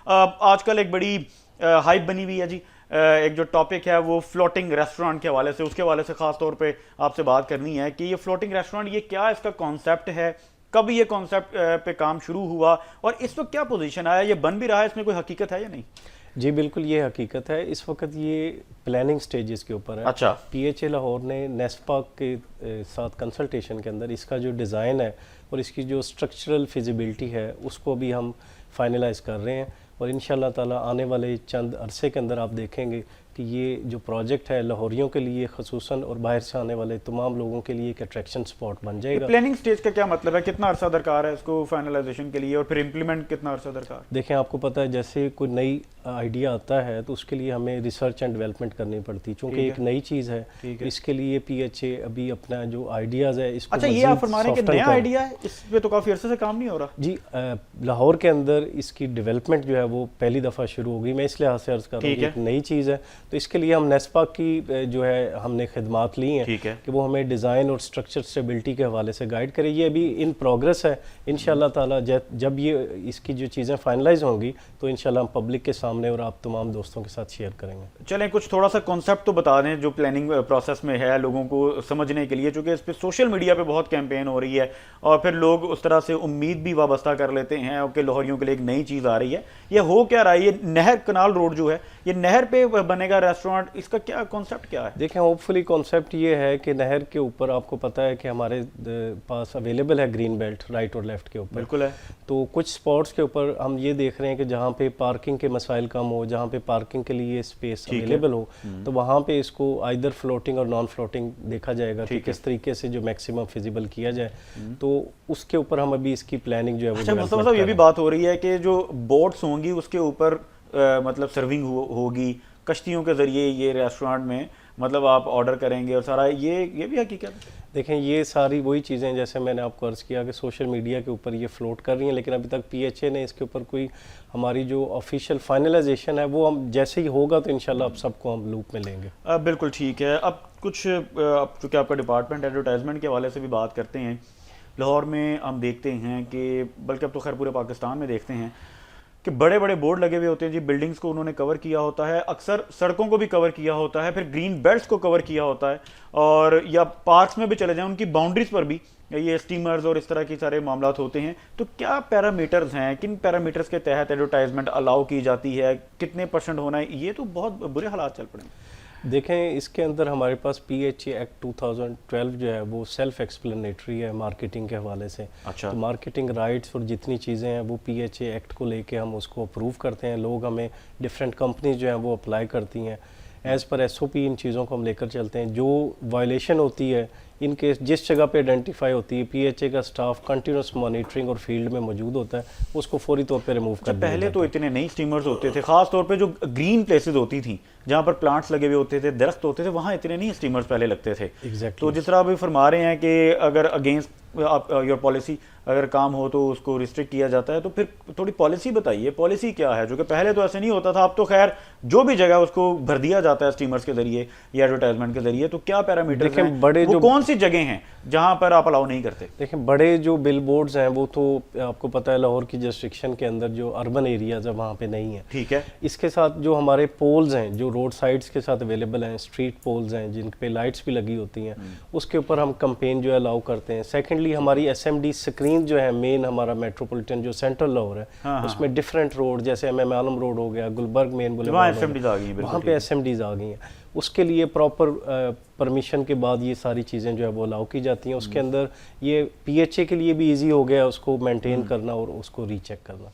آج کل ایک بڑی ہائپ بنی ہوئی ہے جی، ایک جو ٹاپک ہے وہ فلوٹنگ ریسٹورانٹ کے حوالے سے، اس کے حوالے سے خاص طور پہ آپ سے بات کرنی ہے کہ یہ فلوٹنگ ریسٹورانٹ یہ کیا اس کا کانسیپٹ ہے، کب یہ کانسیپٹ پہ کام شروع ہوا اور اس وقت کیا پوزیشن آیا، یہ بن بھی رہا ہے، اس میں کوئی حقیقت ہے یا نہیں؟ جی بالکل یہ حقیقت ہے، اس وقت یہ پلاننگ سٹیجز کے اوپر ہے۔ اچھا، پی ایچ اے لاہور نے نیسپا کے ساتھ کنسلٹیشن کے اندر اس کا جو ڈیزائن ہے اور اس کی جو اسٹرکچرل فیزیبلٹی ہے اس کو بھی ہم فائنلائز کر رہے ہیں، اور ان شاء اللہ تعالیٰ آنے والے چند عرصے کے اندر آپ دیکھیں گے کہ یہ جو پروجیکٹ ہے لاہوریوں کے لیے خصوصاً اور باہر سے آنے والے تمام لوگوں کے لیے ایک اٹریکشن سپاٹ بن جائے گا۔ پلاننگ سٹیج کا کیا مطلب ہے، کتنا عرصہ درکار ہے اس کو فائنلائزیشن کے لیے، اور پھر امپلیمنٹ کتنا عرصہ درکار؟ دیکھیں آپ کو پتہ ہے جیسے کوئی نئی آئیڈیا آتا ہے تو اس کے لیے ہمیں ریسرچ اینڈ ڈیولپمنٹ کرنی پڑتی ہے، چونکہ ایک نئی چیز ہے، اس کے لیے پی ایچ اے ابھی اپنا جو آئیڈیاز ہے اس کو اچھا یہ آپ فرما رہے ہیں کہ نیا آئیڈیا ہے، اس پہ تو کافی عرصے سے کام نہیں ہو رہا؟ جی لاہور کے اندر اس کی ڈیولپمنٹ جو ہے وہ پہلی دفعہ شروع ہوگی، میں اس لحاظ سے عرض کر رہا ہوں کہ ایک نئی چیز ہے، تو اس کے لیے ہم نیسپا کی جو ہے ہم نے خدمات لی ہیں کہ وہ ہمیں ڈیزائن اور اسٹرکچر اسٹیبلٹی کے حوالے سے گائیڈ کرے۔ یہ ابھی ان پروگرس ہے، انشاءاللہ تعالیٰ جب یہ اس کی جو چیزیں فائنلائز ہوں گی تو انشاءاللہ ہم پبلک کے سامنے اور آپ تمام دوستوں کے ساتھ شیئر کریں گے۔ چلیں کچھ تھوڑا سا کانسیپٹ تو بتا دیں جو پلاننگ پروسیس میں ہے لوگوں کو سمجھنے کے لیے، چونکہ اس پہ سوشل میڈیا پہ بہت کیمپین ہو رہی ہے اور پھر لوگ اس طرح سے امید بھی وابستہ کر لیتے ہیں کہ لاہوریوں کے لیے ایک نئی چیز آ رہی ہے۔ یہ ہو کیا رہا ہے؟ یہ نہر کنال روڈ جو ہے یہ نہر پہ بنے گا ریسٹورانٹ، اس کا کیا کانسیپٹ کیا ہے؟ دیکھیں ہوپ فلی کانسیپٹ یہ ہے کہ نہر کے اوپر آپ کو پتہ ہے کہ ہمارے پاس اویلیبل ہے گرین بیلٹ رائٹ اور لیفٹ کے اوپر، بالکل ہے، تو کچھ سپاٹس کے اوپر ہم یہ دیکھ رہے ہیں کہ جہاں پہ پارکنگ کے مسائل کم ہو، جہاں پہ پارکنگ کے لیے اسپیس اویلیبل ہو، تو وہاں پہ اس کو آئیدر فلوٹنگ اور نان فلوٹنگ دیکھا جائے گا کہ کس طریقے سے جو میکسیمم فیزیبل کیا جائے، تو اس کے اوپر ہم ابھی اس کی پلاننگ جو ہے وہ مصطفیٰ صاحب یہ بھی بات ہو رہی ہے کہ جو بوٹس ہوں گی اس کے اوپر مطلب سرونگ ہوگی کشتیوں کے ذریعے، یہ ریسٹورانٹ میں مطلب آپ آرڈر کریں گے اور سارا یہ بھی حقیقت ہے؟ دیکھیں یہ ساری وہی چیزیں جیسے میں نے آپ کو عرض کیا کہ سوشل میڈیا کے اوپر یہ فلوٹ کر رہی ہیں، لیکن ابھی تک پی ایچ اے نے اس کے اوپر کوئی ہماری جو آفیشیل فائنلائزیشن ہے وہ ہم جیسے ہی ہوگا تو انشاءاللہ آپ سب کو ہم لوپ میں لیں گے۔ بالکل ٹھیک ہے۔ اب کچھ چونکہ آپ کا ڈپارٹمنٹ ایڈورٹائزمنٹ کے حوالے سے بھی بات کرتے ہیں، لاہور میں ہم دیکھتے ہیں کہ بلکہ اب تو خیر پورے پاکستان میں دیکھتے ہیں کہ بڑے بڑے بورڈ لگے ہوئے ہوتے ہیں جی، بلڈنگز کو انہوں نے کور کیا ہوتا ہے، اکثر سڑکوں کو بھی کور کیا ہوتا ہے، پھر گرین بیلٹس کو کور کیا ہوتا ہے، اور یا پارکس میں بھی چلے جائیں ان کی باؤنڈریز پر بھی یہ اسٹیمرز اور اس طرح کی سارے معاملات ہوتے ہیں۔ تو کیا پیرامیٹرز ہیں، کن پیرامیٹرز کے تحت ایڈورٹائزمنٹ الاؤ کی جاتی ہے، کتنے % ہونا ہے؟ یہ تو بہت برے حالات چل پڑے ہیں۔ دیکھیں اس کے اندر ہمارے پاس پی ایچ اے ایکٹ 2012 جو ہے وہ سیلف ایکسپلینیٹری ہے مارکیٹنگ کے حوالے سے، اچھا، تو مارکیٹنگ رائٹس اور جتنی چیزیں ہیں وہ پی ایچ اے ایکٹ کو لے کے ہم اس کو اپروو کرتے ہیں، لوگ ہمیں ڈفرینٹ کمپنیز جو ہیں وہ اپلائی کرتی ہیں، ایز پر ایس او پی ان چیزوں کو ہم لے کر چلتے ہیں۔ جو وائلیشن ہوتی ہے ان کیس جس جگہ پہ آئیڈینٹیفائی ہوتی ہے، پی ایچ اے کا سٹاف کنٹینیوس مانیٹرنگ اور فیلڈ میں موجود ہوتا ہے، اس کو فوری طور پہ ریموو کر دیا۔ پہلے تو اتنے نہیں اسٹیمرز ہوتے تھے، خاص طور پہ جو گرین پلیسز ہوتی تھیں جہاں پر پلانٹس لگے ہوئے ہوتے تھے، درخت ہوتے تھے، وہاں اتنے نہیں اسٹیمرز پہلے لگتے تھے۔ تو جس طرح ابھی فرما رہے ہیں کہ اگر اگینسٹ یور پالیسی اگر کام ہو تو اس کو ریسٹرکٹ کیا جاتا ہے، تو پھر تھوڑی پالیسی بتائیے، پالیسی کیا ہے؟ جو کہ پہلے تو ایسے نہیں ہوتا تھا، اب تو خیر جو بھی جگہ اس کو بھر دیا جاتا ہے اسٹیمرز کے ذریعے یا ایڈورٹائزمنٹ کے ذریعے، تو کیا پیرامیٹرز ہیں، وہ کون سی جگہ ہیں جہاں پر آپ الاؤ نہیں کرتے؟ دیکھیں بڑے جو بل بورڈز ہیں وہ تو آپ کو پتہ ہے لاہور کی جسٹرکشن کے اندر جو اربن ایریاز ہے وہاں پہ نہیں ہیں، ٹھیک ہے۔ اس کے ساتھ جو ہمارے پولز ہیں جو روڈ سائڈز کے ساتھ اویلیبل ہیں، اسٹریٹ پولز ہیں جن پہ لائٹس بھی لگی ہوتی ہیں، اس کے اوپر ہم کمپین جو ہے الاؤ کرتے ہیں۔ سیکنڈلی ہماری ایس ایم ڈی اسکرین جو ہے مین ہمارا میٹروپولیٹن جو سینٹرل لاہور ہے اس میں ڈفرینٹ روڈ جیسے ایم ایم عالم روڈ ہو گیا، گلبرگ مین بولے وہاں پہ ایس ایم ڈیز آ گئی ہیں، اس کے لیے پراپر پرمیشن کے بعد یہ ساری چیزیں جو ہے وہ الاؤ کی جاتی ہیں۔ اس کے اندر یہ پی ایچ اے کے لیے بھی ایزی ہو گیا اس کو مینٹین کرنا اور اس کو ری چیک کرنا۔